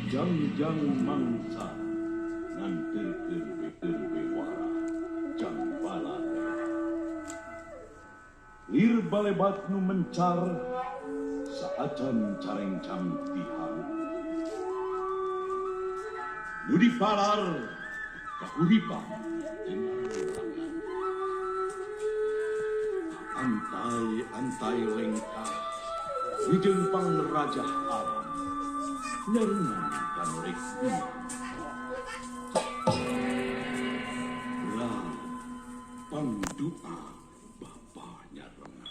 Jangjang mangsa ngantirkeun beker wara jang balade. Lir balebat nu mencar saacan careng camtihan. Nu dipalar kahuripan dengaran. Antai-antai lengkap wijeng pangrajah alam nyarengan dan rekbian. Belah pangdoa Bapa nyarengan.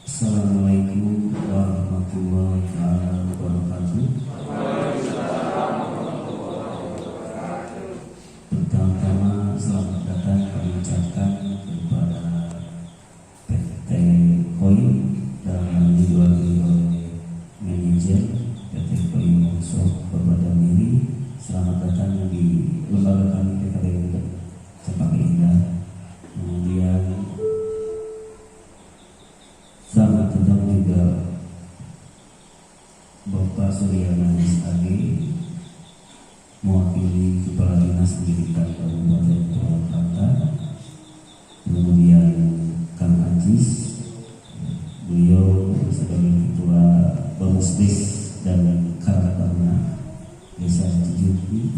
Assalamualaikum warahmatullahi wabarakatuh. Pertama-tama selamat datang kami ucapkan kepada PT Koi dalam hal ini diwakili oleh manajer PT Koi Mongso Bapak Miri. Selamat datang di lembaga kami PKBM Cempaka Indah. Kemudian selamat datang juga Bapak Suryana SAG mewakili Kepala Dinas Pendidikan Kabupaten Purwakarta. Kemudian Kang Ajis, beliau sebagai Ketua Bamusdis dan Karangtaruna Desa Cijuki.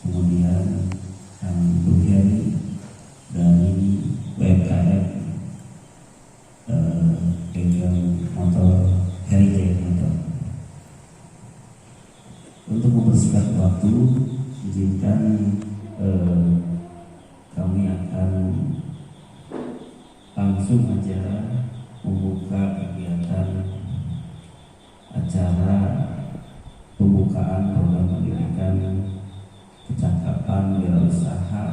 Kemudian Kang Buheri dari UMKM motor Heritage Motor. Untuk mempersingkat waktu, izinkan kami akan langsung aja membuka kegiatan acara pembukaan program pendidikan kecakapan wirausaha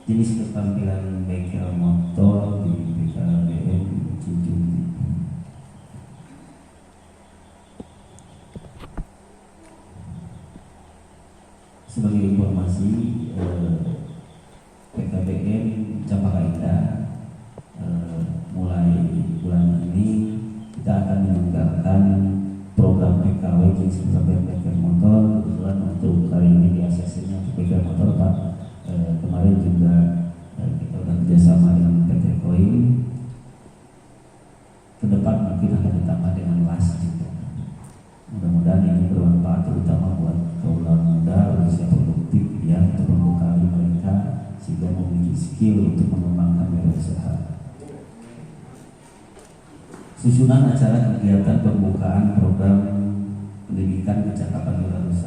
jenis keterampilan bengkel motor di PKBM Cijuki. Sebagai informasi, PKBM Cempaka Indah mulai bulan ini kita akan menyelenggarakan program PKW jenis keterampilan bengkel motor. Kebetulan untuk kali ini di ACC-nya bengkel motor Pak. Kemarin juga kita sudah kerjasama dengan PT Koi. Ke depan mungkin akan ditambah dengan las juga. Mudah-mudahan ini bermanfaat terutama buat kaum muda berusia produktif ya, untuk membekali mereka sehingga memiliki skill untuk mengembangkan wirausaha. Susunan acara kegiatan pembukaan program pendidikan kecakapan wirausaha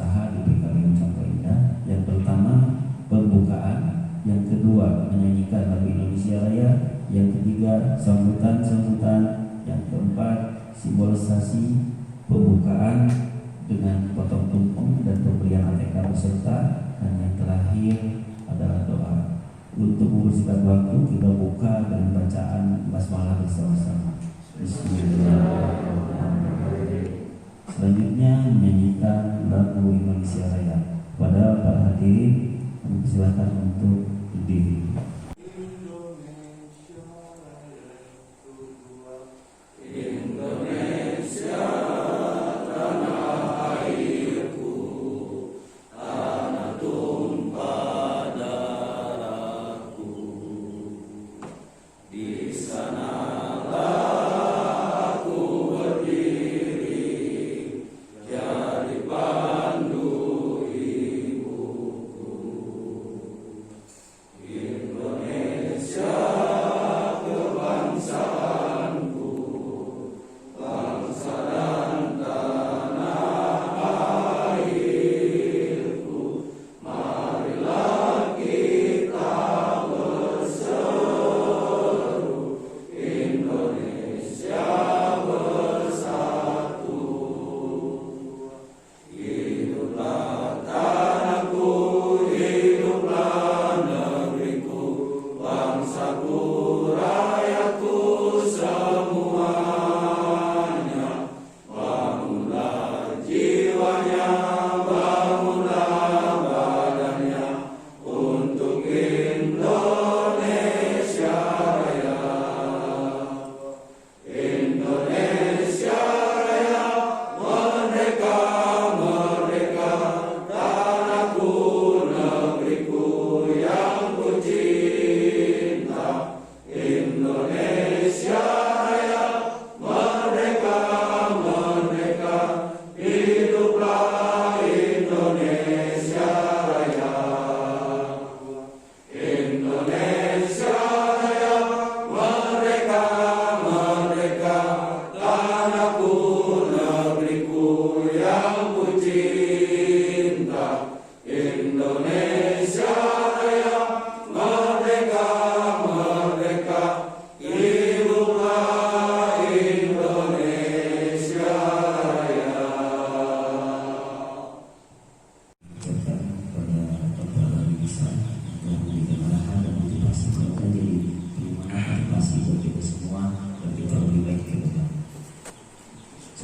prosesi pembukaan dengan potong tumpeng dan pemberian ATK peserta, dan yang terakhir adalah doa. Untuk membersihkan waktu, kita buka dengan bacaan basmalah bersama-sama. Bismillahirrahmanirrahim. Selanjutnya menyanyikan lagu Indonesia Raya. Pada para hadirin, kami persilakan untuk berdiri.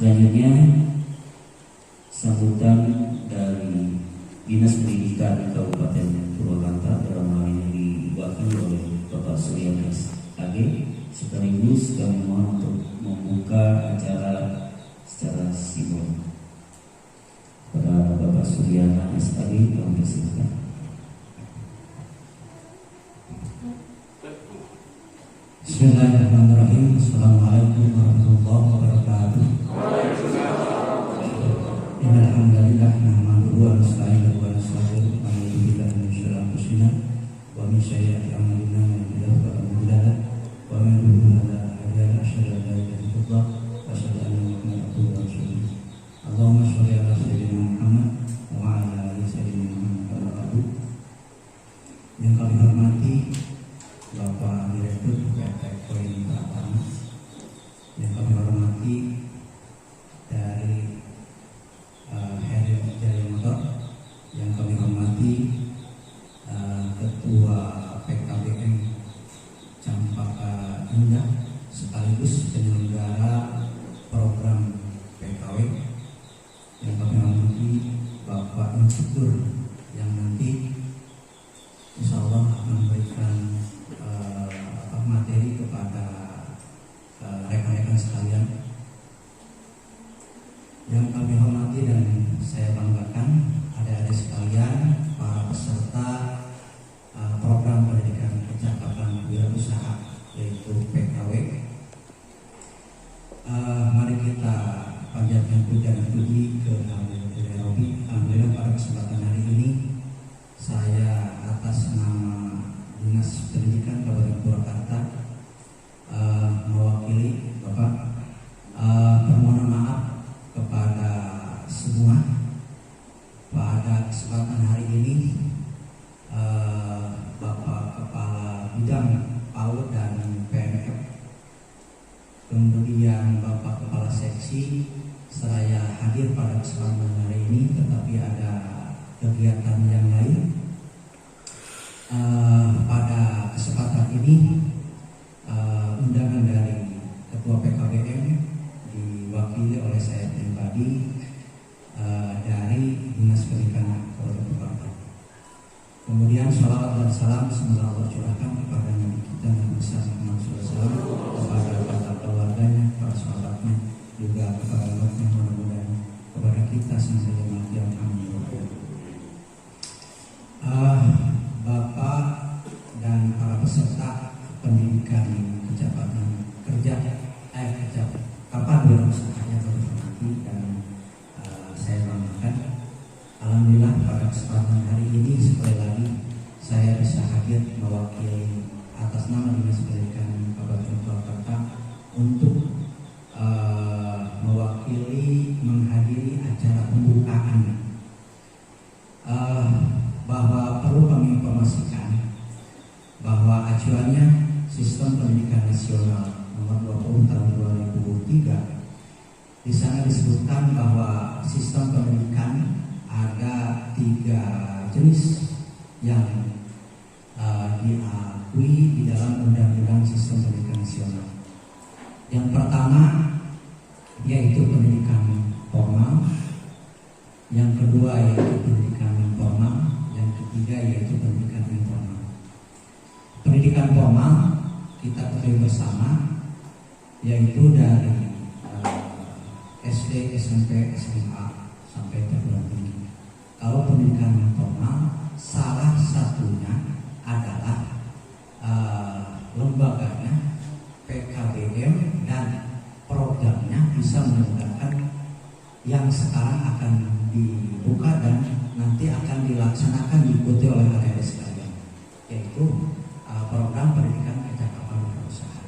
Selanjutnya sambutan dari Dinas Pendidikan Kabupaten Purwakarta dalam hal ini diwakili oleh Bapak Suryanas AG, sekaligus kami mohon untuk membuka acara secara simbol. Pada Bapak Suryanas AG kami persilakan. Bismillahirrahmanirrahim. Assalamualaikum warahmatullahi wabarakatuh. Innalhamdulillah nahmaduhu wa nasta'inuhu wa nastaghfiruh wa na'udzu billahi min syururi anfusina wa min sayyiati a'malina man yahdihillahu fala mudilla lahu wa man yudlil fala hadiya lahu. Asyhadu an la ilaha illallah wa asyhadu anna Muhammadan abduhu wa rasuluh. Allahumma shalli ala sayyidina Muhammad wa ala ali sayyidina Muhammad wa ba'du. Yang kami hormati Bapak Direktur PT Koin Pratama, yang kami hormati dari Heri Jaya Motor, yang kami hormati Ketua PKBM Campaka Indah, sekaligus penyelenggara program PKW, yang kami hormati Bapak Instruktur yang nanti insya Allah akan memberikan materi kepada rekan-rekan sekalian. Yang kami hormati dan saya banggakan adik-adik sekalian, para peserta program pendidikan kecakapan wirausaha yaitu PKW. Mari kita panjatkan puja dan puji ke Alhamdulillah pada kesempatan hari ini saya atas nama Dinas Pendidikan Kabupaten Purwakarta mewakili Bapak permohonan maaf kepada semua pada kesempatan hari ini. Bapak Kepala Bidang PAUD dan PMF, kemudian Bapak Kepala Seksi lokasi saya hadir pada kesempatan hari ini, tetapi ada kegiatan yang lain. Pada kesempatan ini undangan dari Ketua PKBM diwakili oleh saya pribadi dari Dinas Pendidikan Kabupaten Purwakarta. Kemudian salawat dan salam semoga Allah curahkan kepada Nabi kita Nabi Muhammad SAW, kepada para keluarganya, para sahabatnya, juga kepada umatnya, mudah-mudahan kepada kita sampai jemaat yang amin. Bapak dan para peserta pendidikan kecepatan kerja kapan berusaha berhenti dan saya banggakan. Alhamdulillah pada kesempatan hari ini sekali lagi saya bisa hadir mewakili atas nama Dinas Pendidikan Kabupaten Purwakarta untuk mewakili menghadiri acara pembukaan. Bahwa perlu kami informasikan bahwa acuannya Sistem Pendidikan Nasional nomor 20 tahun 2003 di sana disebutkan bahwa sistem pendidikan ada 3 jenis yang diakui di dalam Undang-Undang Sistem Pendidikan Nasional. Yang pertama yaitu pendidikan formal, yang kedua yaitu pendidikan informal, yang ketiga yaitu pendidikan informal. Pendidikan formal kita ketahui bersama yaitu dari SD, SMP, SMA sampai perguruan tinggi. Kalau pendidikan formal salah satunya adalah lembaganya PKBM dan programnya bisa menggunakan yang sekarang akan dibuka dan nanti akan dilaksanakan diikuti oleh adik-adik sekalian, yaitu program pendidikan kecakapan berusaha.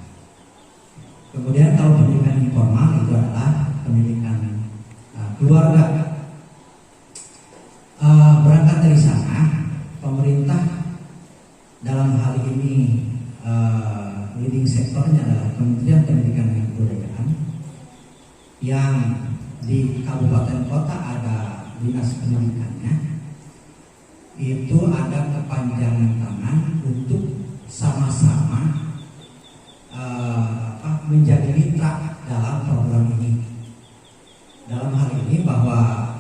Kemudian kalau pendidikan informal itu adalah pendidikan keluarga. Berangkat dari sana, pemerintah dalam hal ini leading sektornya adalah Kementerian Pendidikan dan Kebudayaan, yang di kabupaten kota ada dinas pendidikannya, itu ada kepanjangan tangan untuk sama-sama menjadi mitra dalam program ini. Dalam hal ini bahwa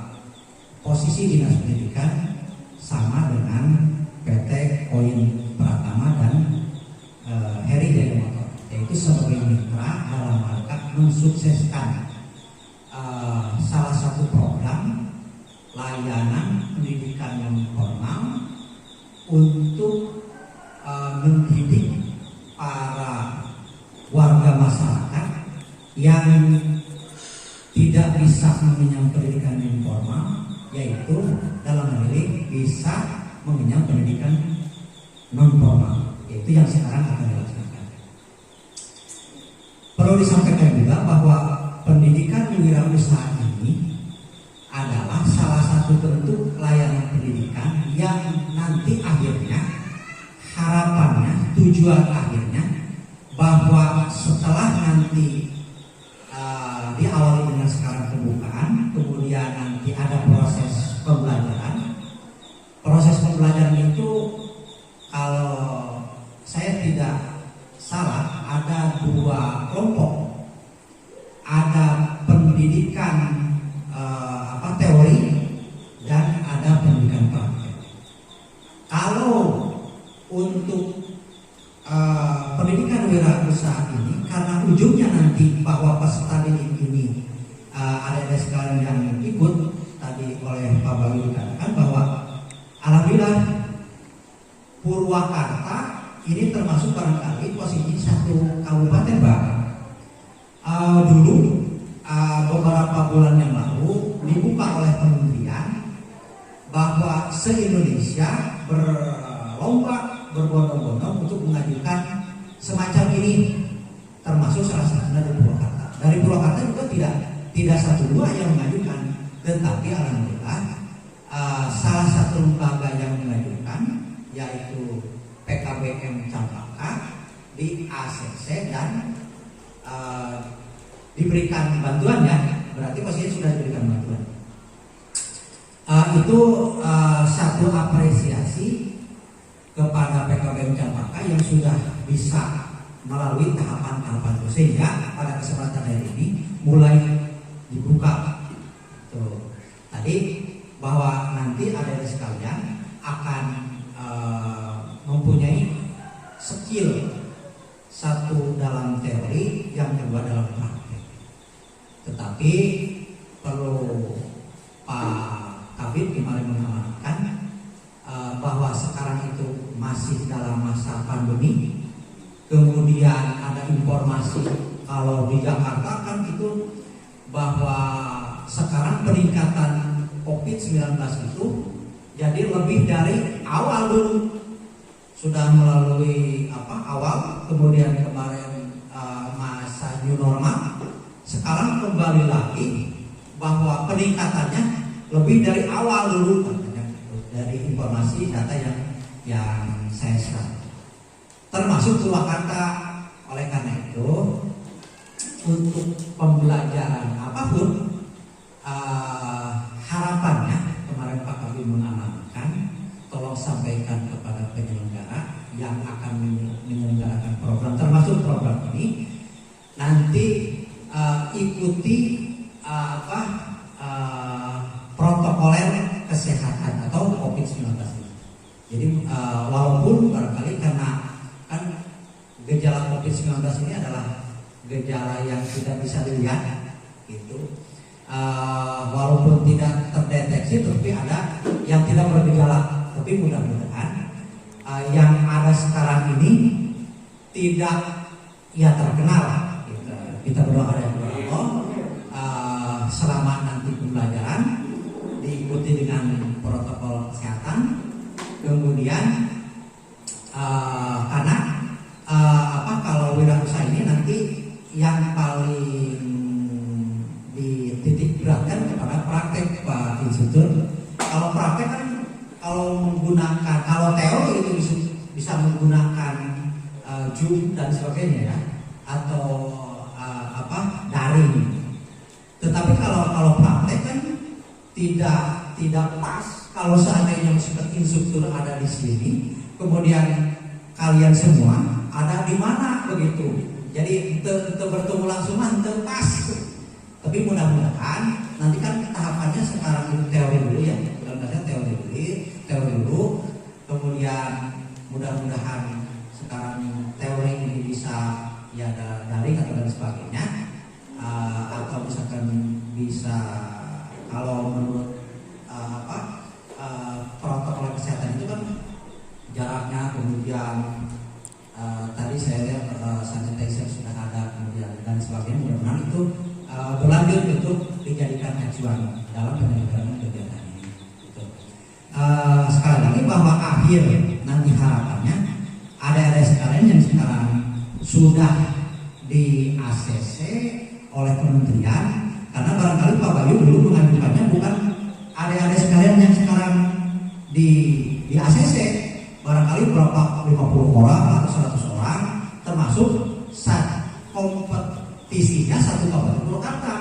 posisi dinas pendidikan sama dengan PT Koin Pratama dan Heri Jaya Motor, yaitu sebagai mitra dalam rangka mensukseskan salah satu program layanan pendidikan yang formal untuk mendidik para warga masyarakat yang tidak bisa mengenyam pendidikan informal, yaitu dalam hal ini bisa mengenyam pendidikan non formal, yaitu yang sekarang akan dilaksanakan. Perlu disampaikan juga bahwa pendidikan wirausaha ini adalah salah satu bentuk layanan pendidikan yang nanti akhirnya harapannya, tujuan akhirnya bahwa setelah nanti diawali dengan sekarang pembukaan, kemudian nanti ada proses pembelajaran. Proses pembelajaran itu kalau saya tidak salah ada 2 kelompok. Ada pendidikan teori dan ada pendidikan praktek. Kalau untuk pendidikan wirausaha ini, karena ujungnya nanti bahwa peserta didik ini ada sekalian yang ikut tadi oleh Pak Bayu dikatakan bahwa alhamdulillah Purwakarta ini termasuk barangkali posisi satu kabupaten dulu beberapa bulan yang lalu dibuka oleh kementerian bahwa se-Indonesia berlomba berbondong-bondong untuk mengajukan semacam ini, termasuk salah satunya dari Purwakarta. Dari Purwakarta juga tidak 1-2 yang mengajukan, tetapi alhamdulillah salah satu lembaga yang mengajukan yaitu PKBM Campaka di ACC dan diberikan bantuan ya berarti posisinya sudah diberikan bantuan. Itu satu apresiasi kepada PKBM Cempaka yang sudah bisa melalui tahapan-tahapan itu, sehingga pada kesempatan hari ini mulai dibuka. Tuh. Tadi bahwa nanti adik-adik sekalian akan mempunyai skill, satu dalam teori, yang kedua dalam praktek. Tetapi perlu Pak Kabid kemarin mengamankan bahwa sekarang itu masih dalam masa pandemi. Kemudian ada informasi kalau di Jakarta kan itu bahwa sekarang peningkatan COVID-19 itu jadi lebih dari awal dulu. Sudah melalui awal, kemudian kemarin masa new normal, sekarang kembali lagi bahwa peningkatannya lebih dari awal dulu, katanya, dari informasi data yang saya serap. Termasuk Purwakarta. Oleh karena itu, untuk pembelajaran apapun, harapannya kemarin Pak Kabid mengamankan, tolong sampaikan kepada penyelenggara yang akan menyelenggarakan program, termasuk program ini, nanti ikuti protokoler kesehatan atau COVID-19 ini. Jadi walaupun barangkali karena kan gejala COVID-19 ini adalah gejala yang tidak bisa dilihat, gitu. Walaupun tidak terdeteksi, tapi ada yang tidak bergejala. Tapi mudah-mudahan yang ada sekarang ini tidak terkenal. Kita berdoa dan Allah selama nanti pembelajaran diikuti dengan protokol kesehatan. Kemudian karena kalau wirausaha ini nanti yang paling dititik beratkan kepada praktek, Pak Instruktur. Kalau praktek kan kalau teori itu bisa menggunakan Zoom dan sebagainya ya, atau daring. Tetapi kalau praktek kan tidak pas kalau seandainya seperti instruktur ada di sini, kemudian kalian semua ada di mana begitu. Jadi bertemu langsung itu pas. Tapi mudah-mudahan nanti kan tahapannya sekarang itu teori dulu ya, mudah-mudahan teori dulu, kemudian mudah-mudahan sekarang teori ini bisa daring atau dan sebagainya, atau misalkan bisa kalau menurut protokol kesehatan itu kan jaraknya, kemudian tadi saya lihat sanitizer sudah ada, kemudian dan sebagainya. Mudah-mudahan itu berlanjut untuk dijadikan acuan dalam penyelenggaraan kegiatan ini. Gitu. Sekali lagi bahwa akhir nanti harapannya ada sekalian yang sekarang sudah di ACC oleh kementerian, karena barangkali Pak Bayu dulu mengajukannya bukan adik-adik sekalian yang sekarang di ACC, barangkali berapa 50 orang atau 100 orang, termasuk kompetisinya satu kabupaten Purwakarta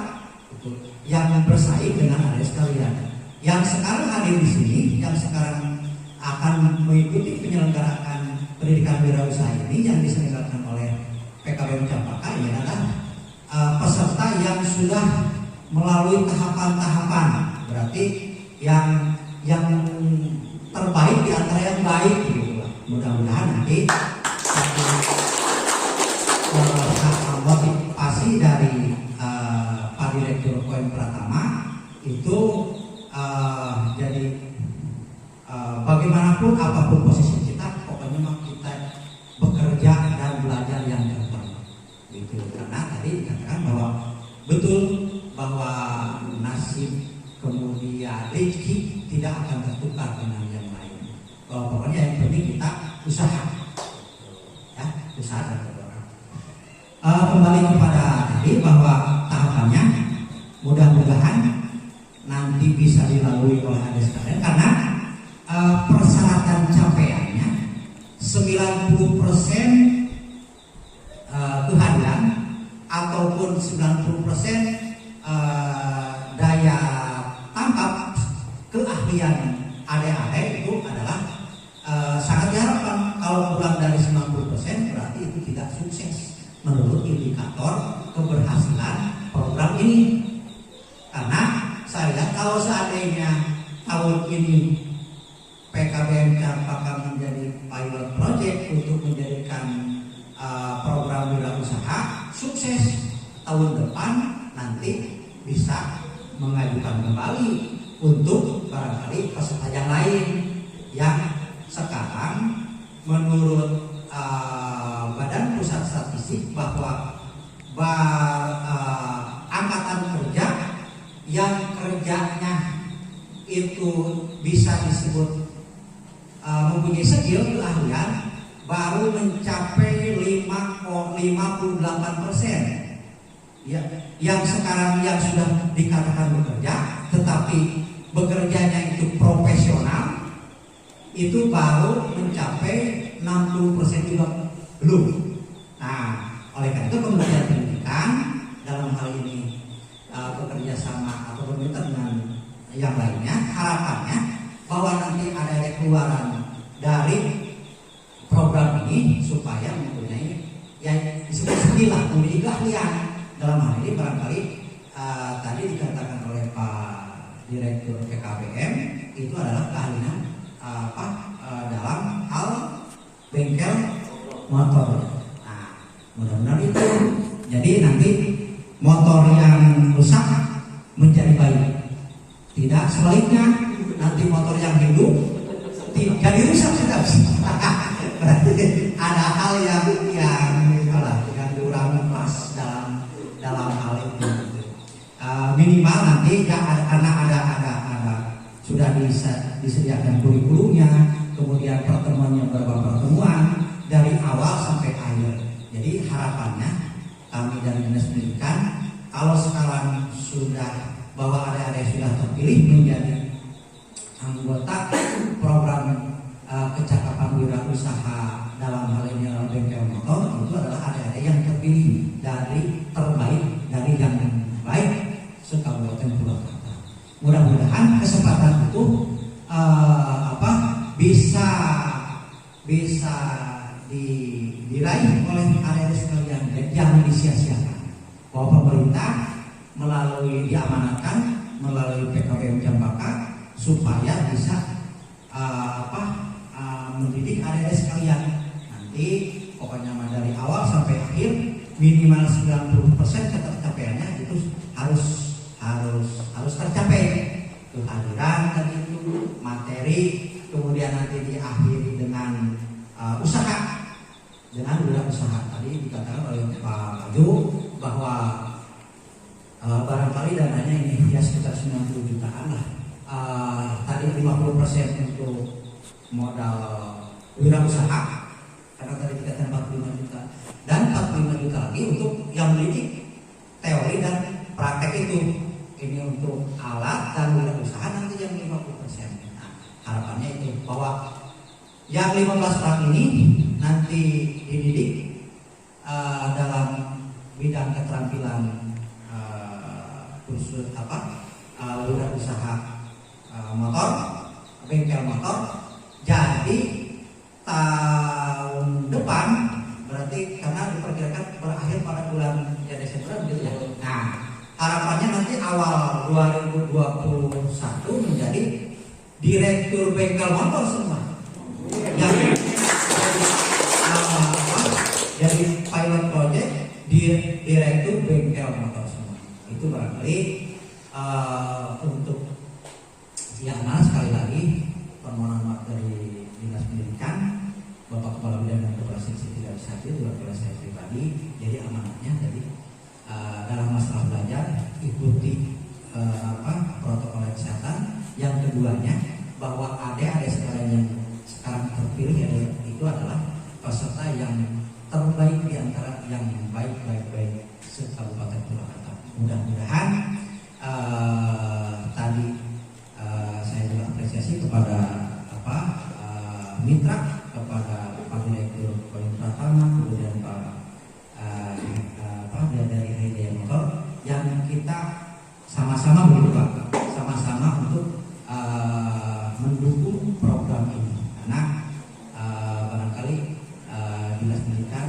yang bersaing dengan adik sekalian yang sekarang hadir di sini, yang sekarang akan mengikuti penyelenggaraan pendidikan wirausaha ini yang diselenggarakan oleh PKBM Cempaka. Ini adalah peserta yang sudah melalui tahapan-tahapan, berarti yang terbaik di antara yang baik gitu. Mudah-mudahan nanti motivasi dari Pak Direktur Koin Pratama itu jadi bagaimanapun apapun posisi kita, pokoknya kita bekerja dan belajar yang terbaik gitu. Karena tadi dikatakan bahwa betul bahwa nasib kemudian rezeki tidak akan tertukar dengan yang lain. Pokoknya yang penting kita usaha, ya, usaha dan berdoa. Kembali kepada tadi bahwa tahapannya mudah-mudahan nanti bisa dilalui oleh adik sekalian, karena persyaratan capaiannya 90% kehadiran ataupun 90% keahlian adik-adik itu adalah sangat diharapkan. Kalau kurang dari 90% berarti itu tidak sukses menurut indikator keberhasilan program ini. Karena saya lihat kalau seandainya tahun ini PKBM Campaka menjadi pilot project untuk menjadikan program wirausaha sukses, tahun depan nanti bisa mengajukan kembali untuk barangkali peserta yang lain yang sekarang menurut Badan Pusat Statistik bahwa angkatan kerja yang kerjanya itu bisa disebut mempunyai skill keahlian baru mencapai 58%. Ya, yang sekarang yang sudah dikatakan bekerja, tetapi bekerjanya itu profesional, itu baru mencapai 60% juga belum. Nah, oleh karena itu Kementerian Pendidikan dalam hal ini bekerja sama atau bermitra dengan yang lainnya, harapannya bahwa nanti ada keluaran dari program ini supaya mempunyai yang disebut skill lah, memiliki keahlian. Dalam hal ini barangkali tadi dikatakan oleh Pak Direktur PKBM itu adalah keahlian dalam hal bengkel motor. Nah, mudah-mudahan itu jadi nanti motor yang rusak menjadi baik, tidak sebaliknya nanti motor yang hidup jadi rusak sudah. Berarti ada hal yang kurang pas dalam hal itu. Minimal nanti ya ada sudah disediakan kurikulumnya, kemudian pertemuannya beberapa pertemuan dari awal sampai akhir. Jadi harapannya kami dari Dinas Pendidikan kalau sekarang sudah bahwa adik-adik sudah terpilih menjadi anggota program kecakapan wirausaha dalam hal ini adalah bengkel motor, itu adalah adik-adik yang terpilih dari terbaik dari yang baik se-Kabupaten Purwakarta. Mudah-mudahan kesempatan itu bisa diraih oleh adik-adik sekalian, jangan disia-siakan. Bahwa pemerintah diamanatkan melalui PKBM Campaka supaya bisa mendidik adik-adik sekalian. Nanti pokoknya dari awal sampai akhir minimal 90% ketercapaiannya itu harus tercapai. Kehadiran tadi itu materi, kemudian nanti diakhiri dengan usaha, dengan wirausaha. Tadi dikatakan oleh Pak Aju bahwa barangkali dananya ini ya sekitar 90 jutaan lah. Tadi 50% untuk modal wirausaha, karena tadi dikatakan 45 juta, dan 45 juta lagi untuk yang mendidik teori dan praktek itu. Ini untuk alat dan wirausaha nanti yang 50%. Nah, harapannya itu bahwa yang 15 orang ini nanti dididik dalam bidang keterampilan kursus wirausaha motor, bengkel motor. Jadi tahun depan berarti karena diperkirakan berakhir pada bulan Desember gitu ya. Nah, harapannya nanti awal 2021 menjadi direktur bengkel motor semua. Yang jadi pilot project direktur bengkel motor semua. Itu barangkali untuk yang mana sekali lagi permohonan maaf dari Dinas Pendidikan, Bapak Kepala Bidang dan Kepala Seksi tidak bisa hadir, juga saya pribadi. Jadi amanatnya jadi dalam masalah belajar ikuti protokol kesehatan. Yang keduanya bahwa adik-adik sekalian yang sekarang terpilih itu adalah peserta yang terbaik di antara yang baik se-Kabupaten Purwakarta. Mudah-mudahan tadi saya juga apresiasi kepada mitra, kepada Pak Direktur Poin Pratama, kemudian Pak dari Hidayah Motor yang kita sama-sama untuk mendukung program ini karena barangkali Dinas Pendidikan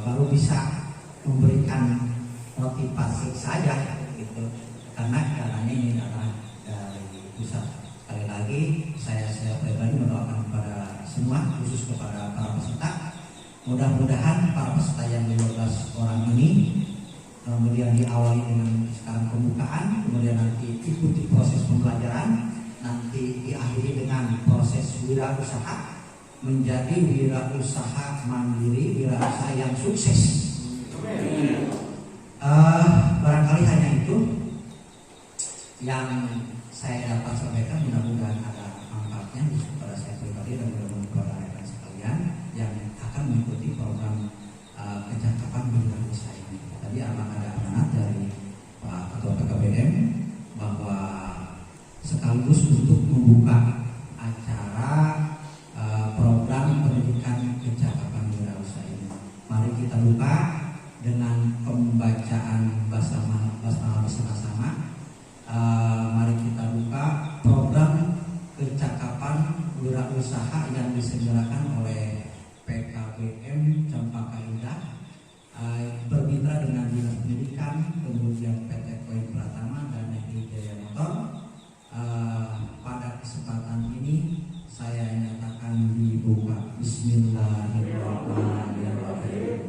baru bisa memberikan motivasi saja gitu karena dananya ini adalah dari pusat. Sekali lagi saya pribadi mendoakan kepada semua, khusus kepada para peserta, mudah-mudahan para peserta yang 15 orang ini kemudian diawali dengan sekarang pembukaan, kemudian nanti ikuti proses pembelajaran, nanti diakhiri dengan proses wirausaha, menjadi wirausaha mandiri, wirausaha yang sukses. Barangkali hanya itu yang saya dapat sampaikan, mudah-mudahan ada manfaatnya kepada saya pribadi dan kepada rekan sekalian yang akan mengikuti program kecakapan wirausaha ini. Tadi ada amanat dari Pak Ketua PKBM bahwa sekaligus untuk membuka acara program pendidikan kecakapan wirausaha ini. Mari kita buka dengan pembacaan basmalah bersama-sama. Mari kita buka program kecakapan wirausaha yang diselenggarakan oleh PKBM Cempaka Indah bermitra dengan Dinas Pendidikan, kemudian PT Koin Pratama dan Negeri Jaya Motor. Pada kesempatan ini saya nyatakan dibuka. Bismillahirrahmanirrahim.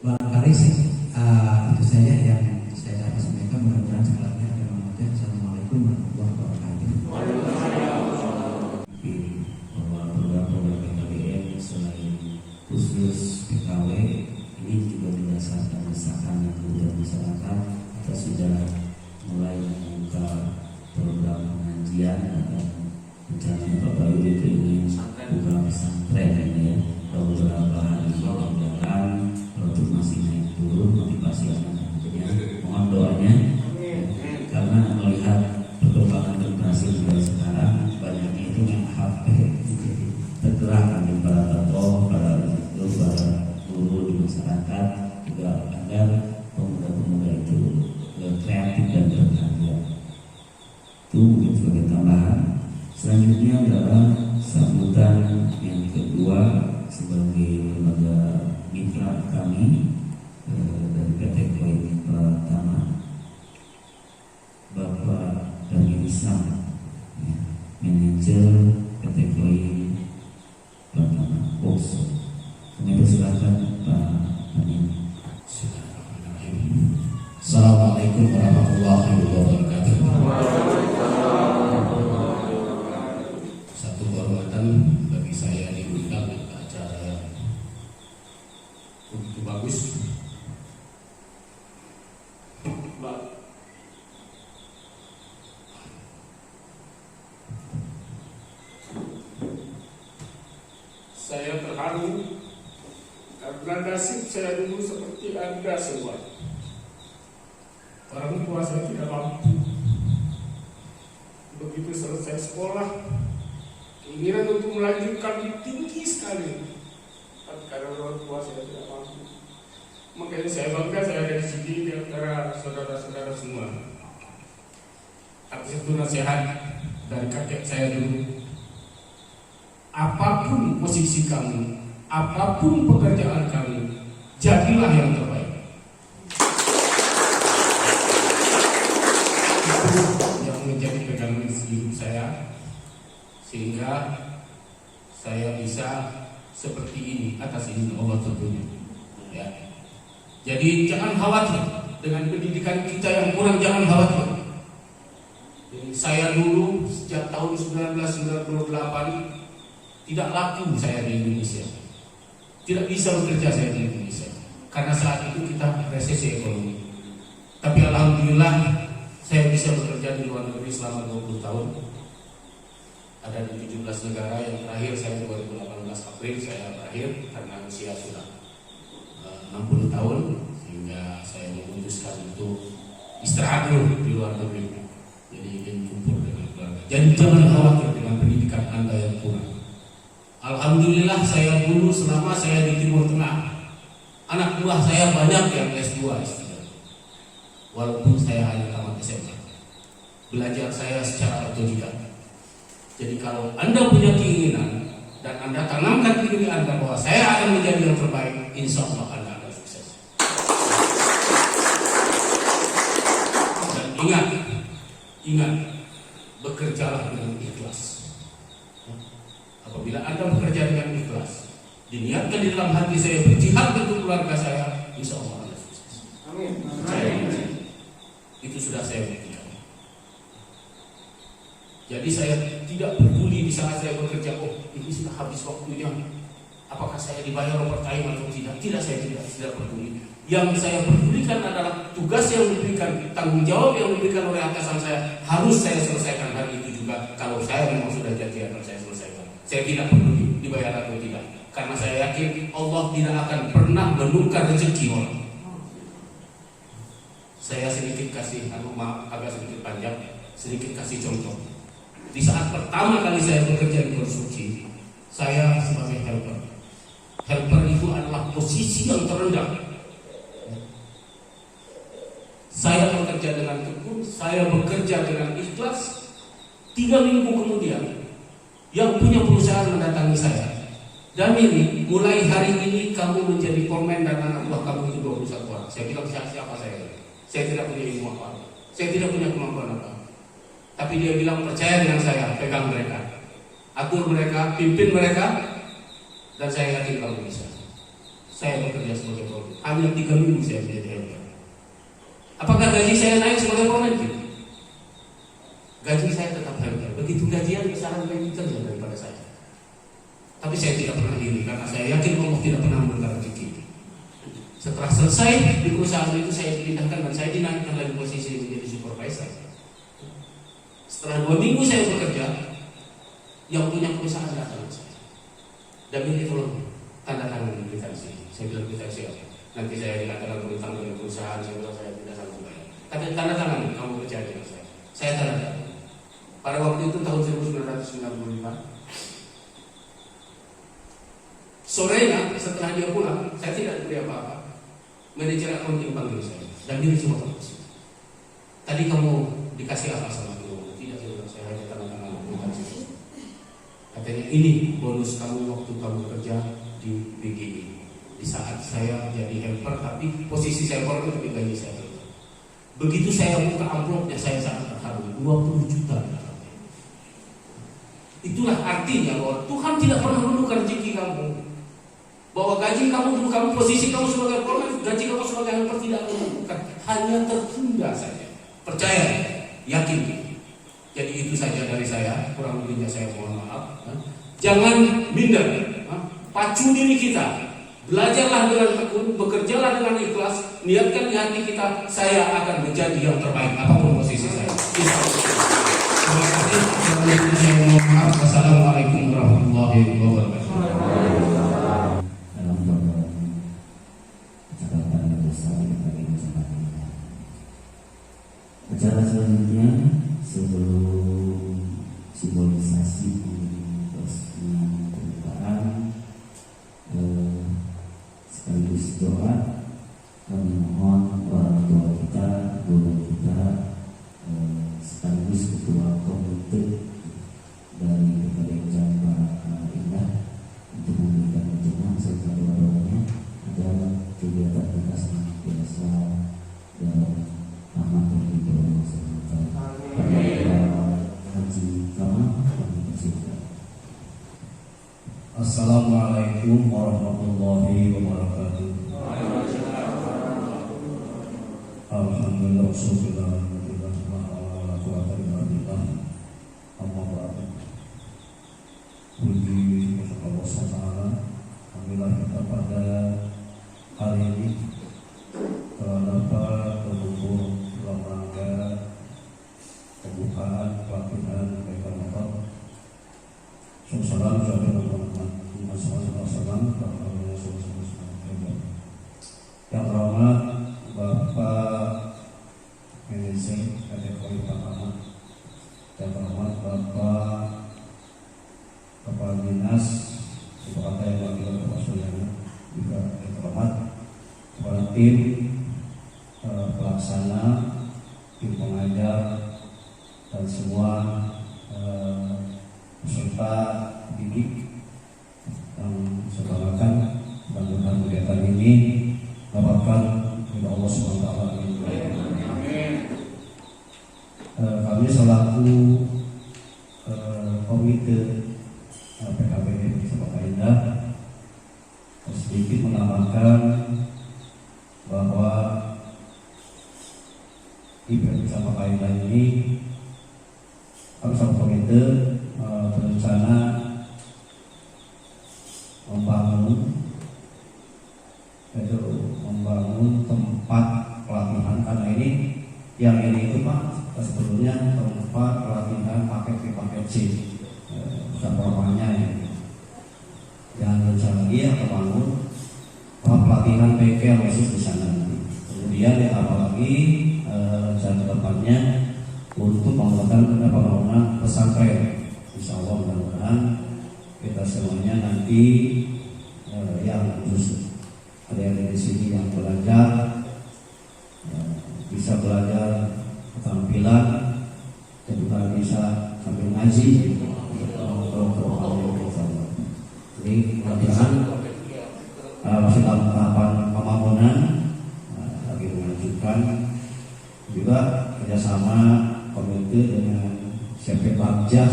Barangkali itu saja yang saya dapat sampaikan. Mudah-mudahan sekalian ada manfaatnya. Assalamualaikum warahmatullahi wabarakatuh. Bahwa program-program PKBM selain khusus PKW ini juga berdasarkan desakan yang kemudian masyarakat, kita sudah mulai membuka program pengajian dan rencananya Pak Bayu itu ingin buka pesantren ini ya beberapa hari menjalankan untuk masih naik turun motivasi anak tentunya mohon doanya karena melihat perkembangan generasi mulai sekarang banyaknya itu yang HP tergerak di para tokoh, para guru di masyarakat juga agar pemuda-pemuda itu kreatif dan berkarya. Itu mungkin sebagai tambahan. Selanjutnya adalah sambutan yang kedua sebagai lembaga mitra kami dari PT Koin Pratama, Bapak Daniel Sam, manajer PT Koin Pratama Poso. Kami persilakan Pak Daniel. Assalamualaikum warahmatullahi wabarakatuh. Satu kehormatan bagi saya diundang ke acara yang begitu bagus. Saya terharu karena nasib saya dulu seperti Anda semua. Orang tua saya tidak mampu. Begitu selesai sekolah, keinginan untuk melanjutkan tinggi sekali. Tapi karena orang tua saya tidak mampu, makanya saya bangga saya ada di sini di antara saudara-saudara semua. Atas itu nasihat dari kakek saya dulu. Apapun posisi kamu, apapun pekerjaan kamu, jadilah yang terbaik. Yang menjadi pegangan hidup saya sehingga saya bisa seperti ini atas izin Allah tentunya ya. Jadi jangan khawatir dengan pendidikan kita yang kurang, jangan khawatir. Jadi, saya dulu sejak tahun 1998 tidak laku saya di Indonesia, tidak bisa bekerja saya di Indonesia karena saat itu kita resesi ekonomi. Tapi alhamdulillah saya bisa bekerja di luar negeri selama 20 tahun. Ada di 17 negara, yang terakhir saya 2018 April saya berakhir karena usia sudah 60 tahun, sehingga saya memutuskan untuk istirahat dulu di luar negeri. Jadi ingin kumpul dengan keluarga. Jadi jangan khawatir dengan pendidikan Anda yang kurang. Alhamdulillah saya dulu selama saya di Timur Tengah, anak buah saya banyak yang S2, S3. walaupun saya hanya tamat SMA. Belajar saya secara otodidak. Jadi kalau Anda punya keinginan dan Anda tanamkan di diri Anda bahwa saya akan menjadi yang terbaik, insya Allah Anda akan sukses. Dan ingat, bekerjalah dengan ikhlas. Apabila Anda bekerja dengan ikhlas, diniatkan di dalam hati saya berjihad untuk keluarga saya, insya Allah Anda sukses. Amin. Itu sudah saya buktikan. Jadi saya tidak peduli di saat saya bekerja, oh ini sudah habis waktunya, apakah saya dibayar overtime atau tidak? Tidak, saya tidak peduli. Yang saya pedulikan adalah tugas yang diberikan, tanggung jawab yang diberikan oleh atasan saya, harus saya selesaikan hari itu juga. Kalau saya memang sudah janji akan saya selesaikan. Saya tidak peduli dibayar atau tidak, karena saya yakin Allah tidak akan pernah menukar rezeki orang. Saya sedikit kasih, maaf agak sedikit panjang, sedikit kasih contoh. Di saat pertama kali saya bekerja di konstruksi, saya sebagai helper. Helper itu adalah posisi yang terendah. Saya bekerja dengan tekun, saya bekerja dengan ikhlas. 3 minggu kemudian, yang punya perusahaan mendatangi saya. Dan ini, mulai hari ini kamu menjadi foreman dan anak buah kamu itu 21 orang. Saya bilang siapa saya? Saya tidak punya ilmu apa-apa. Saya tidak punya kemampuan apa-apa. Tapi dia bilang percaya dengan saya, pegang mereka, atur mereka, pimpin mereka, dan saya yakin kamu bisa. Saya bekerja sebagai foreman. Hanya 3 minggu saya menjadi helper. Apakah gaji saya naik sebagai foreman? Gaji saya tetap helper. Begitu gajian misalnya lebih tinggi daripada saya. Tapi saya tidak pernah iri karena saya yakin Allah tidak pernah menukar rezeki. Setelah selesai di perusahaan itu saya dipindahkan dan saya dinaikkan lagi posisi menjadi supervisor. Setelah 2 minggu saya bekerja, yang punya perusahaan datang saya. Dan ini tolong tanda tangan di kwitansi. Saya bilang kwitansi apa? Nanti saya dikatakan berutang dengan perusahaan, saya bilang saya tidak sanggup bayar. Tapi tanda tangan, kamu percaya dengan saya. Saya tanda tangan. Pada waktu itu tahun 1995. Sorenya setelah dia pulang, saya tidak diberi apa-apa. Manajer accounting panggil saya dan dia cuma terus. Tadi kamu dikasih apa sama kamu? Tidak, saya hanya tanda tangan. Katanya ini bonus kamu waktu kamu kerja di BGI. Di saat saya jadi helper, tapi posisi saya itu tapi gaji saya. Begitu saya buka amplopnya, saya sangat terharu. 20 juta. Itulah artinya bahwa Tuhan tidak pernah menukar rezeki kamu. Bahwa gaji kamu, posisi kamu sebagai foreman, gaji kamu sebagai helper tidak akan menukar, hanya tertunda saja. Percaya, yakin. Jadi itu saja dari saya. Kurang lebihnya saya mohon maaf. Jangan minder. Pacu diri kita. Belajarlah dengan tekun, bekerjalah dengan ikhlas, niatkan di hati kita, saya akan menjadi yang terbaik apapun posisi saya. Terima kasih. Assalamualaikum warahmatullahi wabarakatuh. Dalam beberapa catatan yang besar bagi kesempatan ini. Acara selanjutnya sebelum simbolisasi dengan pembukaan sekaligus doa, kami mohon orang tua kita, guru kita, sekaligus ketua komite dari Bkd Jambar Indah untuk memberikan dukungan serta doa-doanya agar kegiatan kita senantiasa dalam rahmat Allah SWT. Haji Kamal, kami persilakan. Assalamualaikum warahmatullahi wabarakatuh. Alhamdulillah, syukurlah, la quwwata illa billah. Amma ba'du. Puji kepada Allah SWT. Alhamdulillah kita pada hari ini telah dapat berkumpul dalam rangka pembukaan pelatihan pekan motor. Salam yang terhormat Bapak Manajer Kategori Pertama, yang terhormat Bapak Kepala Dinas Ibu Kota yang wakil Bapak Suryana, juga yang terhormat kepala tim pelaksana tim pengajar, dan semua peserta didik yang sebanggakan mudah-mudahan kegiatan ini dapatkan ridho Allah SWT. Kami selaku komite PKBM Sabaka Indah sedikit menambahkan bahwa event Sabaka Indah ini kami satu komite berencana membangun tempat pelatihan, karena ini yang ini itu Pak sebetulnya tempat pelatihan paket B paket C programnya ya. Jangan lupa lagi ya membangun pelatihan bengkel khusus di sana. Kemudian ditambah lagi rencana depannya untuk pembangunan pesantren. Insya Allah mudah-mudahan kita semuanya nanti yang khusus ada yang di sini yang belajar bisa belajar keterampilan dan juga bisa sambil ngaji. Jadi mudah-mudahan masih dalam tahapan pembangunan lagi mengajukan juga kerjasama komite dengan CP Bagja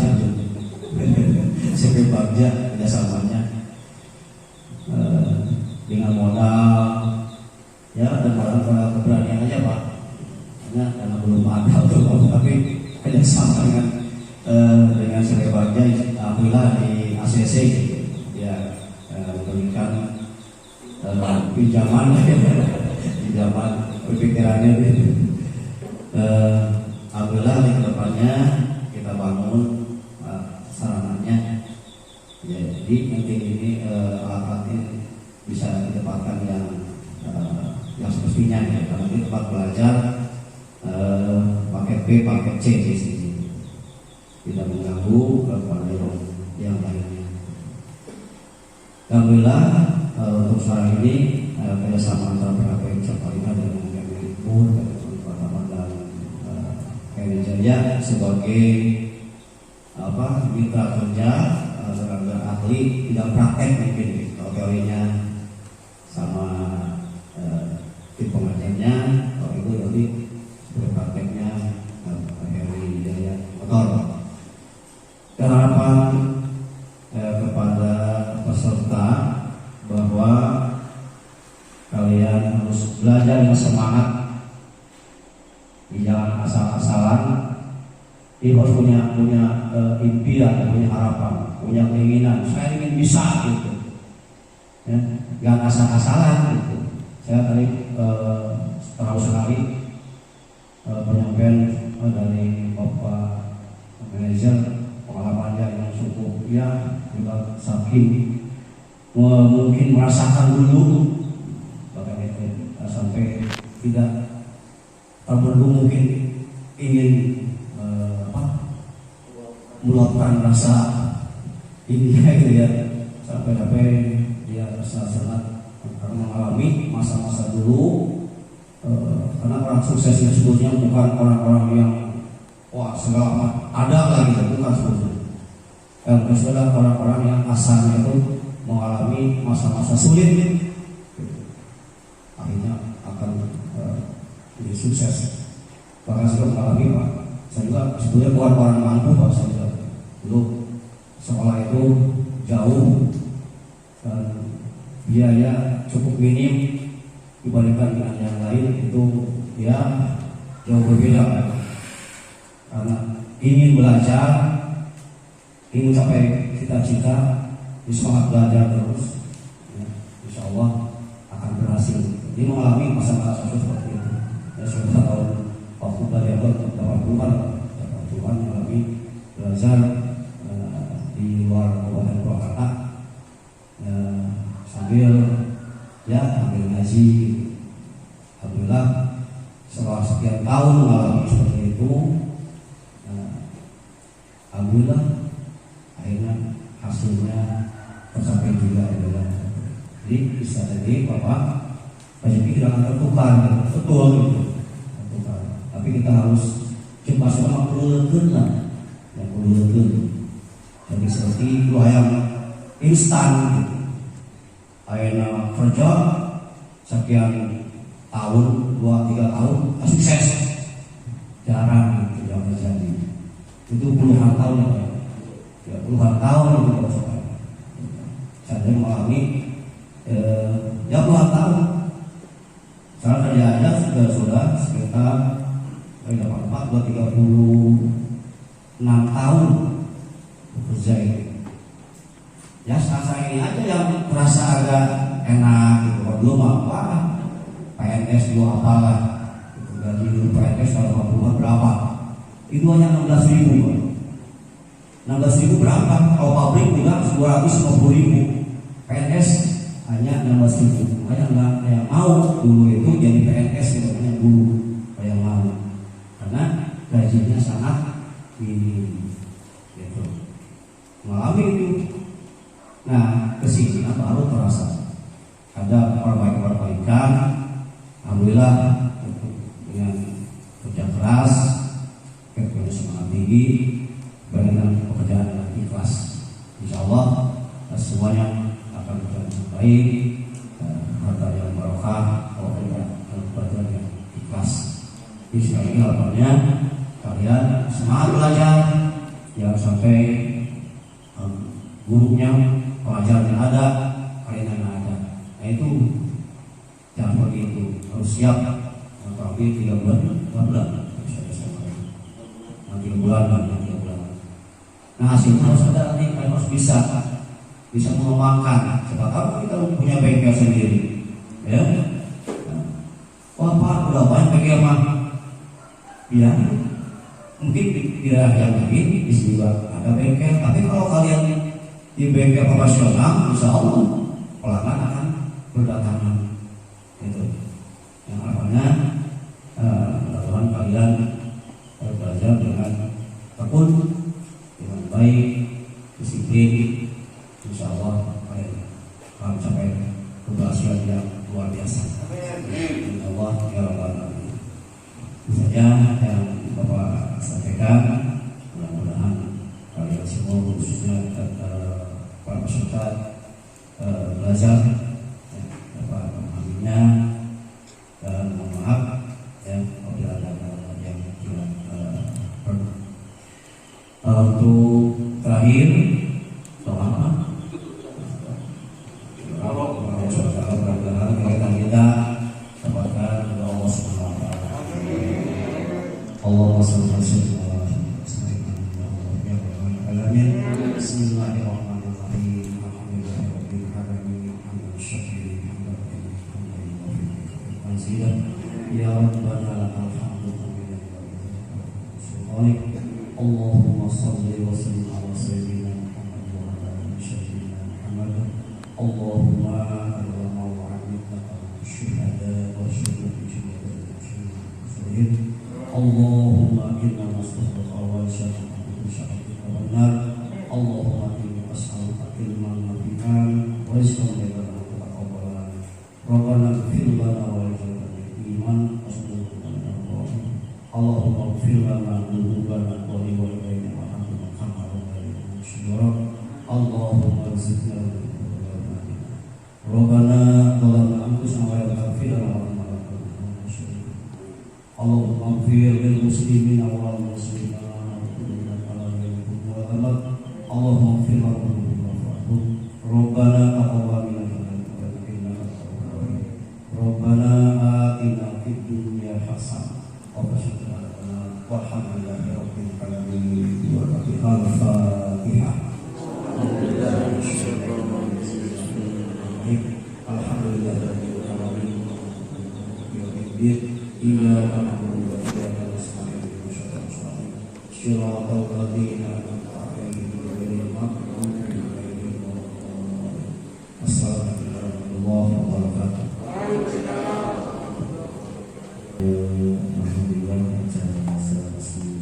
CP Bagja kerjasamanya dengan modal ya dan pada keberanian aja Pak, karena belum ada tapi kerjasama dengan CP Bagja alhamdulillah di ACC ya memberikan pinjaman berpikirannya alhamdulillah di kedepannya kita bangun sarananya ya, jadi nanti ini alat-alat ini bisa ditempatkan yang semestinya ya, karena ini tempat belajar paket B paket C di sini tidak mengganggu kepada yang lainnya. Alhamdulillah untuk sekarang ini kerjasama antara PKBM Sabaka dengan Kemdikbud dan Departemen dan Jaya sebagai mitra kerja tenaga ahli bidang praktek mungkin kalau teorinya sama tim pengajarnya, kalau itu nanti prakteknya Heri Jaya Motor. Harapan kepada peserta bahwa kalian harus belajar dengan semangat, jangan asal-asalan. Dia harus punya impian, punya harapan, punya keinginan. Saya ingin bisa gitu, ya, jangan asal-asalan gitu. Saya tadi tahu sekali penyampaian dari Bapak manajer pengalamannya yang cukup ya juga saking mungkin merasakan dulu bahkan itu sampai tidak terbelenggu mungkin ingin meluapkan rasa ini gitu ya, sampai dia sangat karena mengalami masa-masa dulu karena orang sukses itu sebetulnya bukan orang-orang yang wah segala ada lagi gitu, bukan sebetulnya. Yang adalah orang-orang yang asalnya itu mengalami masa-masa sulit gitu. Akhirnya akan jadi sukses. Bahkan saya mengalami Pak, saya juga sebetulnya bukan orang mampu Pak, saya juga dulu sekolah itu jauh dan biaya cukup minim dibandingkan dengan yang lain, itu ya jauh berbeda Pak. Karena ingin belajar, ingin mencapai cita-cita, semangat belajar terus, ya, insya Allah akan berhasil. Dia mengalami masa-masa seperti itu. Ya, sudah tahun waktu belajar 80-an mengalami belajar di luar Kabupaten Purwakarta sambil ngaji. Alhamdulillah setelah sekian tahun mengalami seperti itu, alhamdulillah akhirnya hasilnya tercapai juga adalah. Jadi bisa jadi Bapak rezeki tidak akan tertukar, betul gitu. Tertukar. Tapi kita kita harus coba semua perlukan lah, yang perlukan. Jadi seperti itu yang instan gitu. Ayeuna kerja sekian tahun, 2-3 tahun sukses, jarang gitu yang terjadi. Itu puluhan tahun ya, puluhan tahun itu proses. Saya mengalami ya puluhan tahun. Saya kerja aja sudah sekitar 36 tahun bekerja ini. Ya saya ini aja yang merasa agak enak gitu. Kalau belum apa PNS dulu apalah gitu. Gaji dulu PNS kalau 40 berapa? Itu hanya 16.000. 16.000 berapa? Kalau pabrik juga 250.000. PNS hanya 16.000. Makanya nggak yang mau dulu itu jadi PNS yang dulu kayak mau, karena gajinya sangat minim gitu. Mengalami itu. Nah, kesini baru terasa ada perbaikan. Alhamdulillah dengan kerja keras, kerja semangat tinggi, dengan pekerjaan yang ikhlas. Insya Allah semuanya akan berjalan dengan baik, harta yang barokah, pekerjaan yang ikhlas. Insya Allah harapannya kalian semangat belajar, jangan sampai gurunya, pengajaran yang ada, kalian yang ada. Nah itu jangan seperti itu, harus siap. Tapi 3 bulan, 4 bulan, 3 bulan, 3 bulan. Nah hasilnya harus ada nanti, kalian harus bisa mengembangkan. Siapa tahu kita punya bengkel sendiri, ya. Wah Pak, udah banyak bengkel mah. Ya, mungkin tidak yang lain di sini ada bengkel. Tapi kalau kalian di bengkel profesional, insya Allah pelanggan akan berdatangan. Itu yang harapannya mudah-mudahan kalian belajar dengan tekun, dengan baik, disiplin. Insya Allah kalian akan mencapai keberhasilan yang luar biasa. Insya Allah ya Rabbal Alamin. Itu saja yang Bapak sampaikan. Mudah-mudahan kalian semua khususnya para peserta belajar dapat memahaminya, dan mohon maaf ya apabila ada yang kurang. Untuk terakhir doa mudah-mudahan kaitan kita dapatkan dari Allah Subhanahu wa taala. Allahumma shalli ala sayyidina Muhammad. Bismillahirrahmanirrahim. Alhamdulillahirabbil alamin. Hamdan syakirin, hamdan hamdan ya rabbana lakal hamdu Allahumma shalli wa sallim ala sayyidina Muhammad wa ala ali sayyidina Muhammad. Allahumma alama wa amilna syuhada wa syuhada syuhada. Allahumma inna nas'aluka wa syafa'atuka syafa'atuka wa nar. Allahumma inna as'aluka ilman nafi'an wa rizqan tayyiban wa taqabbalan. Rabbana ighfir lana wa rizqana iman Allahumma ighfir lana dzunubana wa li walidayna wa hamdana kama rabbayana shaghira. Allahumma zidna Rabbana zalamna anfusana wa la taghfir lana Allahumma ighfir lil muslimina wal muslimat Allahumma ighfir lahum Rabbana taqabbal minna innaka antal rahim. Rabbana atina fid dunya hasanah wa fil akhirati walhamdulillahi rabbil alamin. Al-Fatihah. Alhamdulillahirabbil alamin. Iyyaka na'budu wa iyyaka nasta'in. Shiratal ladzina an'amta 'alaihim ghairil maghdubi 'alaihim waladdallin. Assalamualaikum warahmatullahi wabarakatuh. Alhamdulillah acara selesai.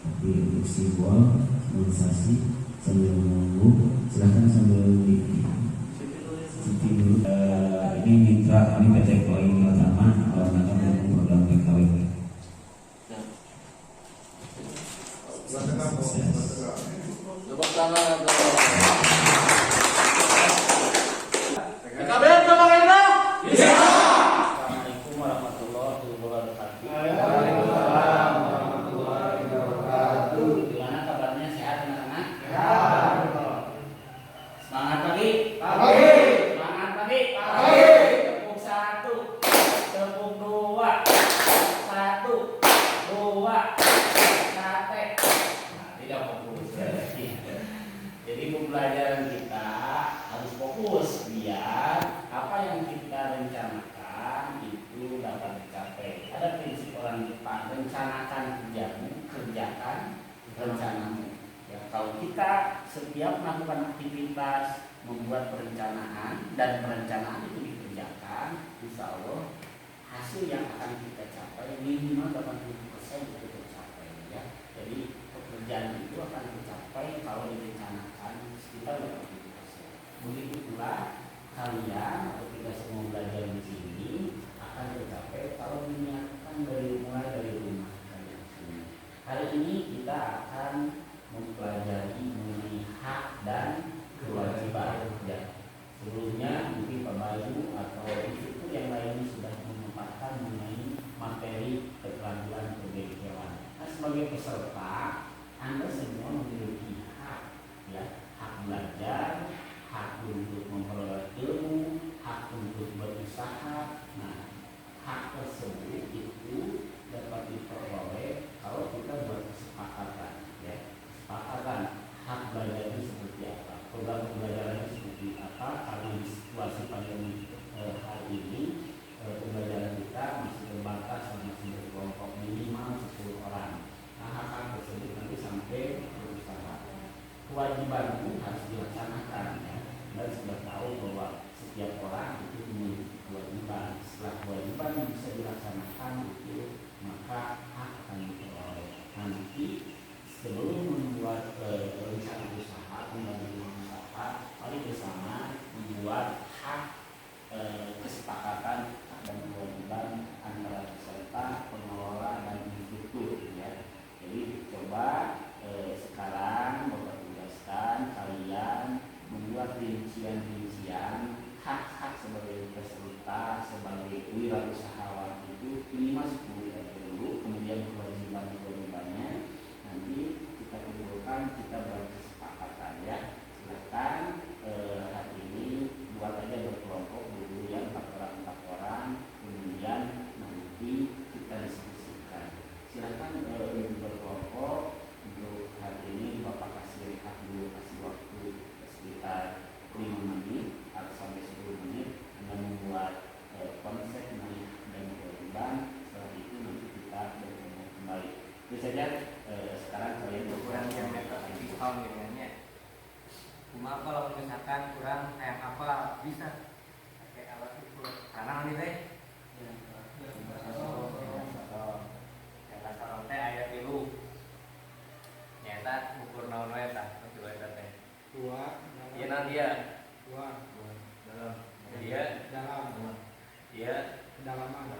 Tapi untuk simbolisasi sambil menunggu, silahkan sambil dulu. Ini mitra kami PT Koi Pertama, kalau kita setiap melakukan aktivitas, membuat perencanaan, dan perencanaan itu dikerjakan, insya Allah hasil yang akan kita capai minimal 80% itu tercapai ya. Jadi pekerjaan itu akan tercapai kalau direncanakan sekitar 80%. Begitu pula kalian atau kita semua belajar di sini akan tercapai kalau diniatkan mulai dari rumah kalian sendiri. Hari ini kita akan mempelajari mengenai hak dan kewajiban ya. Sebelumnya mungkin Pak Bayu atau itu yang lainnya sudah menempatkan mengenai materi keterampilan pembelajaran. Nah, sebagai peserta, Anda semua memiliki hak ya, hak belajar, hak untuk memperoleh ilmu, hak untuk berusaha. Nah, hak tersebut itu dapat diperoleh kalau kita berkesepakatan ya. Kesepakatan hak belajarnya seperti apa, program pembelajarannya seperti apa, karena di situasi pandemi hari ini pembelajaran kita masih terbatas, masih berkelompok minimal 10 orang. Nah, hak-hak tersebut nanti sampai berusaha. Kewajiban itu harus dilaksanakan ya. Dan sudah tahu bahwa setiap orang itu memiliki kewajiban. Setelah kewajiban yang bisa dilaksanakan itu, maka hak akan diperoleh. Nanti sebelum membuat rencana usaha, pembagian usaha, mari bersama membuat hak kesepakatan dan kewajiban antara peserta, pengelola, dan instruktur ya. Jadi coba sekarang Bapak tugaskan kalian membuat rincian-rincian hak-hak sebagai peserta, sebagai wirausahawan itu minimal 10 aja dulu, kemudian kewajiban-kewajibannya nanti kita kumpulkan, kita berkesepakatan ya. Silakan hari ini buat aja berkelompok dulu ya, 4 orang, kemudian nanti kita diskusikan. Silakan untuk berkelompok. Untuk hari ini Bapak kasih rehat dulu, kasih waktu sekitar 5 menit atau sampai 10 menit Anda membuat konsep mengenai dan kewajiban. Setelah itu nanti kita bertemu kembali. Itu saja. Sekarang kalian kurang yang metode psikol ya. Cuma kalau misalkan kurang kayak apa bisa pakai alat ukur karena nanti teh yang teh ayat tilu nyata ukur naon wae tah coba eta teh dua ieu naon dia dua dalam dia dalam dia kedalaman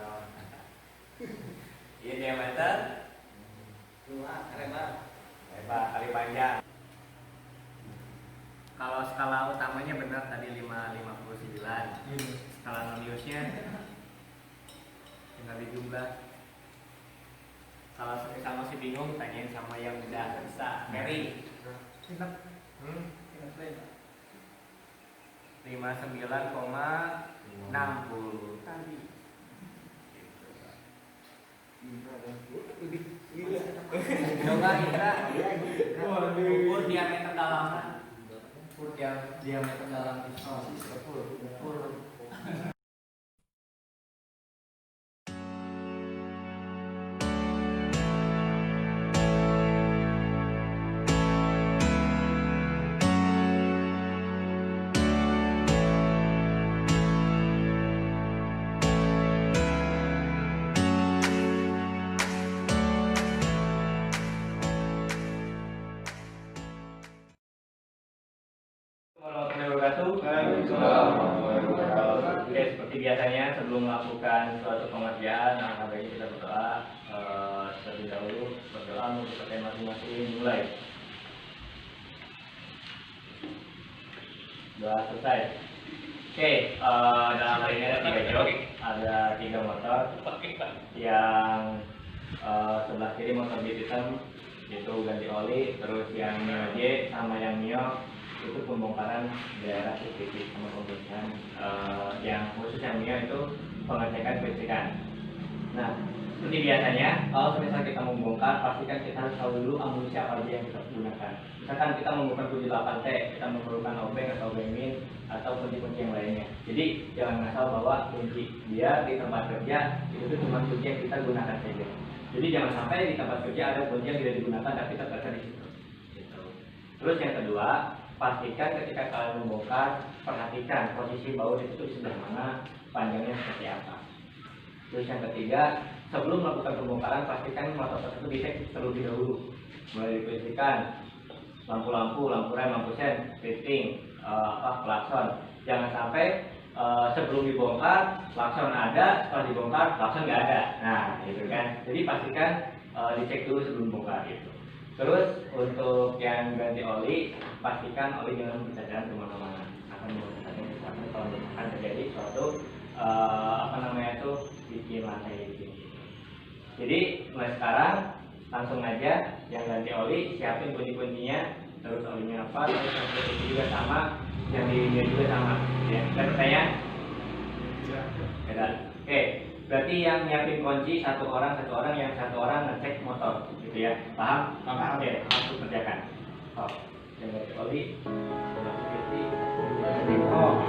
ieu diameter dua lebar kali panjang. Kalau skala utamanya benar tadi 559. Skala non-linearnya tinggal dijumlah. Kalau semisal masih bingung tanyain sama yang udah bisa. Mary. 59,60 tadi. Coba kita ukur diameter dalaman. Ukur diameter dalam pisau. Ukur. Oke, seperti biasanya sebelum melakukan suatu pengerjaan, baiknya kita berdoa terlebih dahulu, berdoa untuk pakai masing-masing mulai. Doa selesai. Oke, dalam hal ini ada 3 jok, ada 3 motor yang sebelah kiri motor Jeep hitam itu ganti oli, terus yang Mio J sama yang Mio itu pembongkaran daerah titik sama pembersihan, yang khusus yang Mio itu pengecekan kelistrikan. Nah, seperti biasanya kalau misalnya kita membongkar, pastikan kita harus tahu dulu amunisi apa aja yang kita gunakan. Misalkan kita menggunakan kunci 8T, kita memerlukan obeng atau obeng atau kunci-kunci yang lainnya. Jadi jangan ngasal bahwa kunci dia di tempat kerja itu cuma kunci yang kita gunakan saja. Jadi jangan sampai di tempat kerja ada kunci yang tidak digunakan tapi terbaca di situ. Gitu. Terus yang kedua, pastikan ketika kalian membongkar, perhatikan posisi baut itu di sebelah mana, panjangnya seperti apa. Terus yang ketiga, sebelum melakukan pembongkaran, pastikan motor tersebut dicek terlebih dahulu. Mulai dibersihkan lampu-lampu, lampu rem, lampu sen, fitting, klakson. Jangan sampai sebelum dibongkar klakson ada, setelah dibongkar klakson nggak ada. Nah, gitu kan. Jadi pastikan dicek dulu sebelum bongkar gitu. Terus untuk yang ganti oli, pastikan oli jangan bisa jalan kemana-mana. Akan membuatkan kerusakan kalau misalkan terjadi suatu bikin lantai di sini. Jadi mulai sekarang langsung aja yang ganti oli, siapin kunci-kuncinya, terus olinya apa, terus yang kunci juga sama, yang di juga sama. Ya, kita pertanyaan? Oke. Berarti yang nyiapin kunci satu orang, yang satu orang ngecek motor, gitu ya? Paham? Paham. Oke, langsung kerjakan. Oh, yang ganti oli, oh,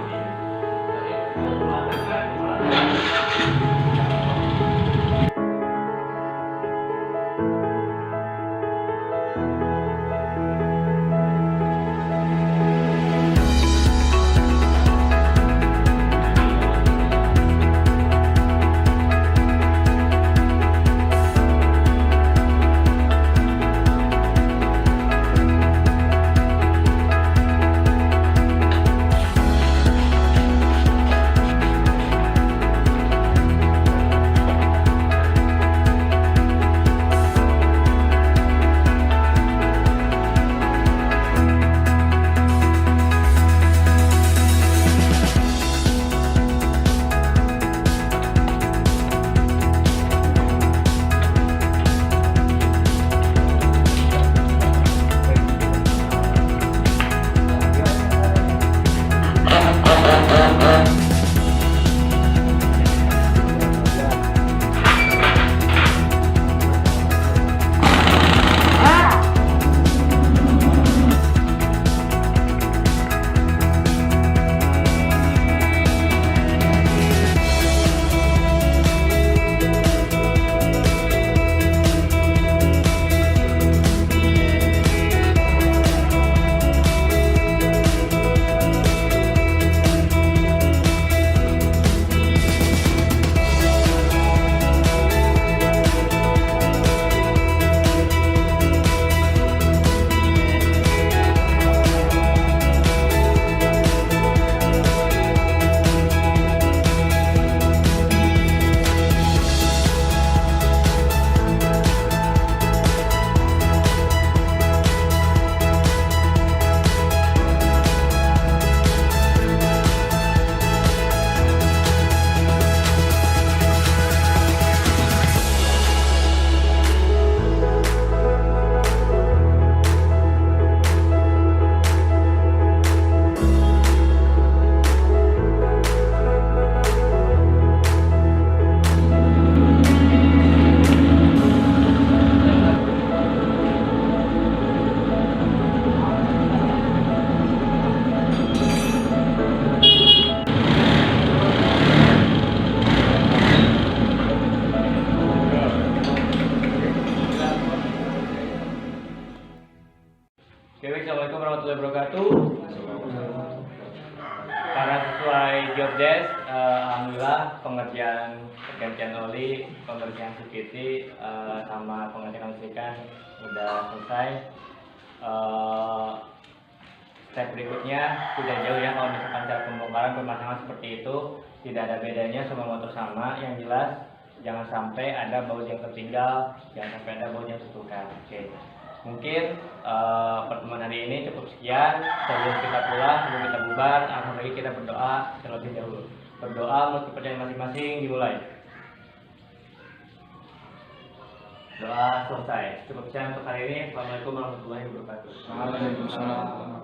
Assalamualaikum warahmatullahi wabarakatuh. Karena sesuai job desk, alhamdulillah pengerjaan pergantian oli, pembersihan CVT, sama pengecekan listrikan udah selesai. Step berikutnya sudah jauh ya, kalau misalkan cara pembongkaran pemasangan seperti itu tidak ada bedanya, semua motor sama. Yang jelas jangan sampai ada baut yang tertinggal, jangan sampai ada baut yang tertukar. Oke. Mungkin pertemuan hari ini cukup sekian. Sebelum kita pulang, sebelum kita bubar, langsung lagi kita berdoa terlebih dahulu. Berdoa menurut kepercayaan masing-masing dimulai. Doa selesai. Cukup sekian untuk hari ini. Assalamualaikum warahmatullahi wabarakatuh. Waalaikumsalam.